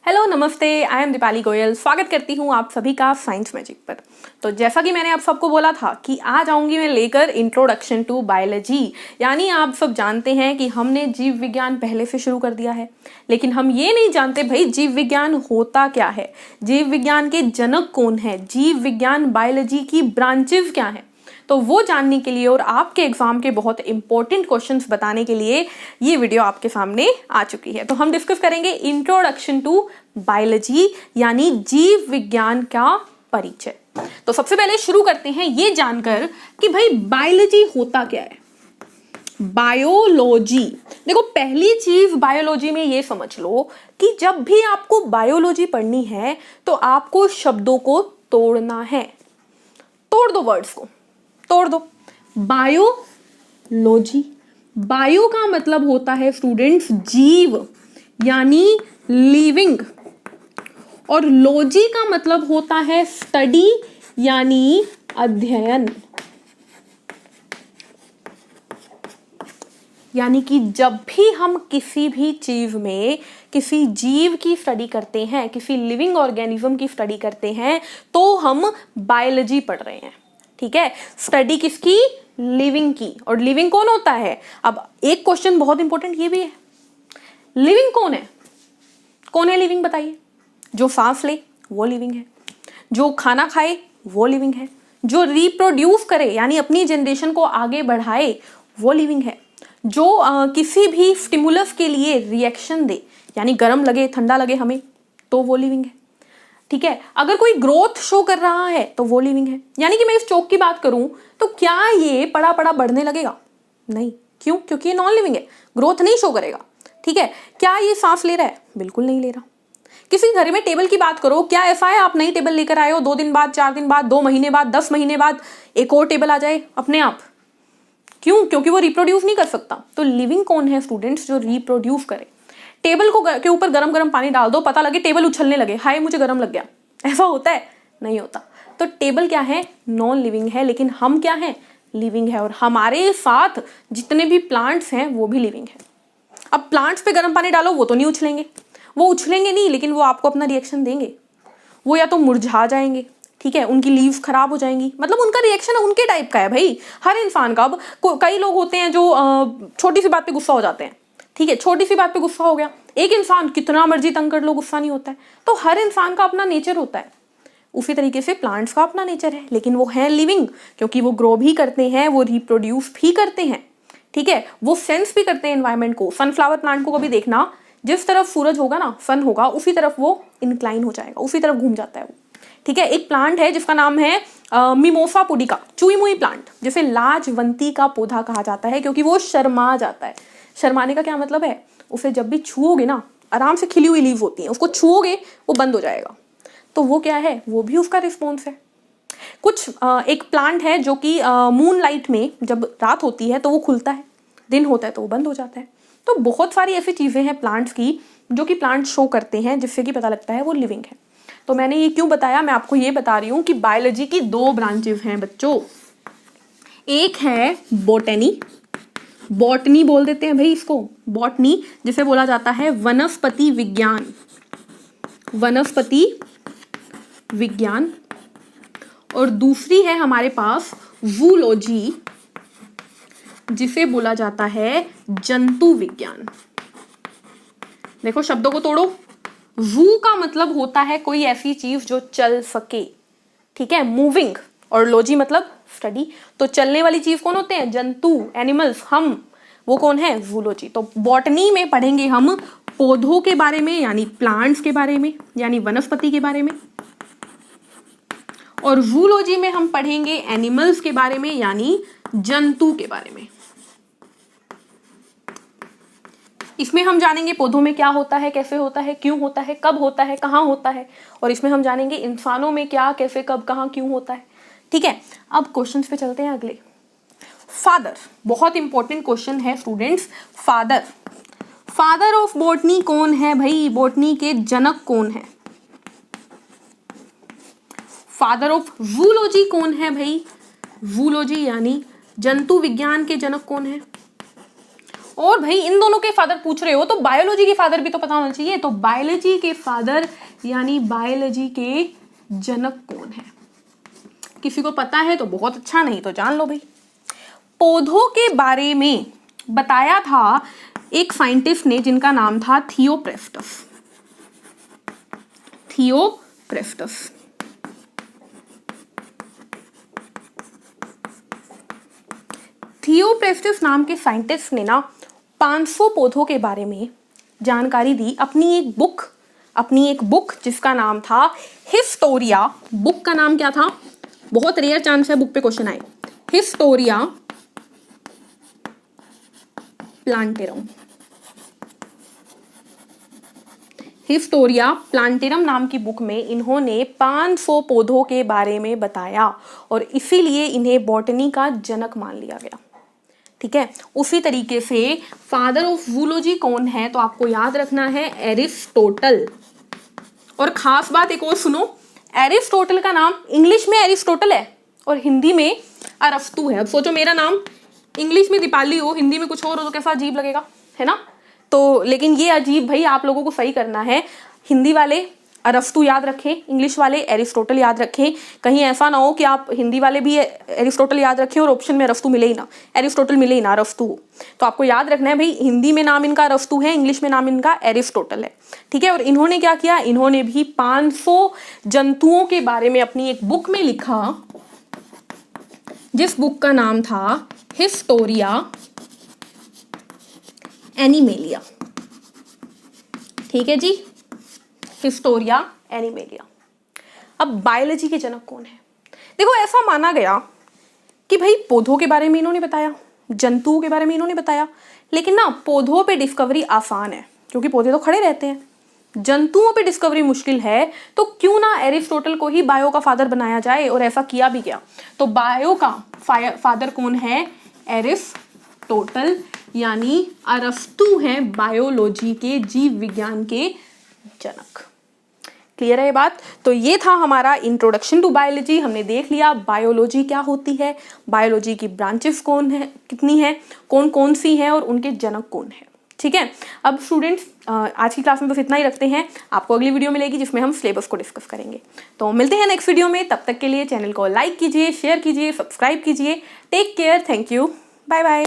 Hello नमस्ते, I am Deepali Goyal. स्वागत करती हूँ आप सभी का साइंस मैजिक पर। तो जैसा कि मैंने आप सबको बोला था कि आज आऊँगी मैं लेकर इंट्रोडक्शन टू बायोलॉजी। यानी आप सब जानते हैं कि हमने जीव विज्ञान पहले से शुरू कर दिया है, लेकिन हम ये नहीं जानते भाई जीव विज्ञान होता क्या है, जीव विज्ञान के जनक कौन है, जीव विज्ञान बायोलॉजी की ब्रांचेज क्या हैं। तो वो जानने के लिए और आपके एग्जाम के बहुत इंपॉर्टेंट क्वेश्चंस बताने के लिए ये वीडियो आपके सामने आ चुकी है। तो हम डिस्कस करेंगे इंट्रोडक्शन टू बायोलॉजी यानी जीव विज्ञान का परिचय। तो सबसे पहले शुरू करते हैं ये जानकर कि भाई बायोलॉजी होता क्या है। बायोलॉजी, देखो पहली चीज बायोलॉजी में ये समझ लो कि जब भी आपको बायोलॉजी पढ़नी है तो आपको शब्दों को तोड़ना है। तोड़ दो, वर्ड्स को तोड़ दो। बायोलॉजी, बायो का मतलब होता है स्टूडेंट्स जीव यानी लिविंग, और लॉजी का मतलब होता है स्टडी यानी अध्ययन। यानी कि जब भी हम किसी भी चीज में किसी जीव की स्टडी करते हैं, किसी लिविंग ऑर्गेनिज्म की स्टडी करते हैं, तो हम बायोलॉजी पढ़ रहे हैं। ठीक है, स्टडी किसकी? लिविंग की। और लिविंग कौन होता है? अब एक क्वेश्चन बहुत इंपॉर्टेंट ये भी है, लिविंग कौन है? कौन है लिविंग बताइए? जो सांस ले वो लिविंग है, जो खाना खाए वो लिविंग है, जो रिप्रोड्यूस करे यानी अपनी जनरेशन को आगे बढ़ाए वो लिविंग है, जो किसी भी स्टिमुलस के लिए रिएक्शन दे यानी गर्म लगे ठंडा लगे हमें तो वो लिविंग है। ठीक है, अगर कोई ग्रोथ शो कर रहा है तो वो लिविंग है। यानी कि मैं इस चौक की बात करूं तो क्या ये पड़ा पड़ा बढ़ने लगेगा? नहीं। क्यों? क्योंकि ये नॉन लिविंग है, ग्रोथ नहीं शो करेगा। ठीक है, क्या ये सांस ले रहा है? बिल्कुल नहीं ले रहा। किसी घर में टेबल की बात करो, क्या ऐसा है आप नई टेबल लेकर आए हो, 2 दिन बाद, 4 दिन बाद, 2 महीने बाद, 10 महीने बाद एक और टेबल आ जाए अपने आप? क्यों? क्योंकि वो रिप्रोड्यूस नहीं कर सकता। तो लिविंग कौन है स्टूडेंट्स? जो रिप्रोड्यूस करे। टेबल को के ऊपर गरम गरम पानी डाल दो, पता लगे टेबल उछलने लगे, हाय मुझे गरम लग गया, ऐसा होता है? नहीं होता। तो टेबल क्या है? नॉन लिविंग है, लेकिन हम क्या हैं? लिविंग है। और हमारे साथ जितने भी प्लांट्स हैं वो भी लिविंग है। अब प्लांट्स पे गर्म पानी डालो, वो तो नहीं उछलेंगे, वो उछलेंगे नहीं, लेकिन वो आपको अपना रिएक्शन देंगे। वो या तो मुरझा जाएंगे, ठीक है, उनकी लीव्स खराब हो जाएंगी, मतलब उनका रिएक्शन उनके टाइप का है भाई, हर इंसान का। अब कई लोग होते हैं जो छोटी सी बात पे गुस्सा हो जाते हैं। ठीक है, छोटी सी बात पे गुस्सा हो गया, एक इंसान कितना मर्जी तंग कर लो गुस्सा नहीं होता है। तो हर इंसान का अपना नेचर होता है। उसी तरीके से प्लांट्स का अपना नेचर है, लेकिन वो है लिविंग क्योंकि वो ग्रो भी करते हैं, वो रिप्रोड्यूस भी करते हैं। ठीक है, वो सेंस भी करते हैं एनवायरमेंट को। सनफ्लावर प्लांट को कभी देखना, जिस तरफ सूरज होगा ना, सन होगा, उसी तरफ वो इंक्लाइन हो जाएगा, उसी तरफ घूम जाता है वो। ठीक है, एक प्लांट है जिसका नाम है मिमोसा पुडिका, चुई मुई प्लांट, जिसे लाजवंती का पौधा कहा जाता है क्योंकि वो शर्मा जाता है। शर्माने का क्या मतलब है? उसे जब भी छुओगे ना, आराम से खिली हुई लीव होती है, उसको छुओगे वो बंद हो जाएगा। तो वो क्या है? वो भी उसका रिस्पॉन्स है। कुछ एक प्लांट है जो कि मून लाइट में जब रात होती है तो वो खुलता है, दिन होता है तो वो बंद हो जाता है। तो बहुत सारी ऐसी चीज़ें हैं प्लांट्स की जो कि प्लांट शो करते हैं, जिससे कि पता लगता है वो लिविंग है। तो मैंने ये क्यों बताया? मैं आपको ये बता रही हूँ कि बायोलॉजी की 2 ब्रांचेस हैं बच्चों। एक है बॉटनी, बॉटनी बोल देते हैं भाई इसको, बॉटनी, जिसे बोला जाता है वनस्पति विज्ञान, वनस्पति विज्ञान। और दूसरी है हमारे पास जूलॉजी, जिसे बोला जाता है जंतु विज्ञान। देखो शब्दों को तोड़ो। जू का मतलब होता है कोई ऐसी चीज जो चल सके, ठीक है, मूविंग, और लॉजी मतलब स्टडी। तो चलने वाली चीज कौन होते हैं? जंतु, एनिमल्स, हम, वो कौन है? जूलॉजी। तो बॉटनी में पढ़ेंगे हम पौधों के बारे में यानी प्लांट्स के बारे में यानी वनस्पति के बारे में, और जूलॉजी में हम पढ़ेंगे एनिमल्स के बारे में यानी जंतु के बारे में। इसमें हम जानेंगे पौधों में क्या होता है, कैसे होता है, क्यों होता है, कब होता है, कहाँ होता है, और इसमें हम जानेंगे इंसानों में क्या, कैसे, कब, कहाँ, क्यों होता है। ठीक है, अब क्वेश्चंस पे चलते हैं अगले। फादर, बहुत इंपॉर्टेंट क्वेश्चन है students. Father, father of botany कौन है भाई? बॉटनी के जनक कौन है? फादर ऑफ जूलॉजी कौन है भाई? जूलॉजी यानी जंतु विज्ञान के जनक कौन है? और भाई इन दोनों के फादर पूछ रहे हो तो बायोलॉजी के फादर भी तो पता होना चाहिए। तो बायोलॉजी के फादर यानी बायोलॉजी के जनक कौन है? किसी को पता है तो बहुत अच्छा, नहीं तो जान लो भाई। पौधों के बारे में बताया था एक साइंटिस्ट ने जिनका नाम था थियोप्रेस्टस। थियोप्रेस्टस थियोप्रेस्टस नाम के साइंटिस्ट ने ना 500 पौधों के बारे में जानकारी दी अपनी एक बुक जिसका नाम था हिस्टोरिया। बुक का नाम क्या था? बहुत रेयर चांस है बुक पे क्वेश्चन आए। Historia plantarum. हिस्टोरिया प्लांटेरम नाम की बुक में इन्होंने 500 पौधों के बारे में बताया और इसीलिए इन्हें बॉटनी का जनक मान लिया गया। ठीक है, उसी तरीके से फादर ऑफ जूलॉजी कौन है? तो आपको याद रखना है एरिस्टोटल। और खास बात एक और सुनो, एरिस्टोटल का नाम इंग्लिश में एरिस्टोटल है और हिंदी में अरस्तु है। अब सोचो मेरा नाम इंग्लिश में दीपाली हो, हिंदी में कुछ और हो तो कैसा अजीब लगेगा, है ना? तो लेकिन ये अजीब भाई आप लोगों को सही करना है। हिंदी वाले अरस्तु याद रखें, इंग्लिश वाले एरिस्टोटल याद रखें। कहीं ऐसा ना हो कि आप हिंदी वाले भी एरिस्टोटल याद रखें और ऑप्शन में अरस्तु मिले ही ना, एरिस्टोटल मिले ही ना, अरस्तु हो। तो आपको याद रखना है भाई, हिंदी में नाम इनका अरस्तु है, इंग्लिश में नाम इनका एरिस्टोटल है। ठीक है, और इन्होंने क्या किया? इन्होंने भी 500 जंतुओं के बारे में अपनी एक बुक में लिखा जिस बुक का नाम था हिस्टोरिया एनिमेलिया। ठीक है जी, हिस्टोरिया एनिमेलिया। अब बायोलॉजी के जनक कौन है? देखो ऐसा माना गया कि भाई पौधों के बारे में इन्होंने बताया, जंतुओं के बारे में इन्होंने बताया, लेकिन ना पौधों पे डिस्कवरी आसान है क्योंकि पौधे तो खड़े रहते हैं। जंतुओं पे डिस्कवरी मुश्किल है, तो क्यों ना एरिस्टोटल को ही बायो का फादर बनाया जाए, और ऐसा किया भी गया। तो बायो का फादर कौन है? एरिस्टोटल यानी अरस्तु हैं बायोलॉजी के, जीव विज्ञान के जनक। क्लियर है ये बात? तो ये था हमारा इंट्रोडक्शन टू बायोलॉजी। हमने देख लिया बायोलॉजी क्या होती है, बायोलॉजी की ब्रांचेस कौन है, कितनी है, कौन कौन सी हैं और उनके जनक कौन है। ठीक है, अब स्टूडेंट्स आज की क्लास में बस इतना ही रखते हैं। आपको अगली वीडियो मिलेगी जिसमें हम सिलेबस को डिस्कस करेंगे। तो मिलते हैं नेक्स्ट वीडियो में, तब तक के लिए चैनल को लाइक कीजिए, शेयर कीजिए, सब्सक्राइब कीजिए। Take care, thank you, bye bye.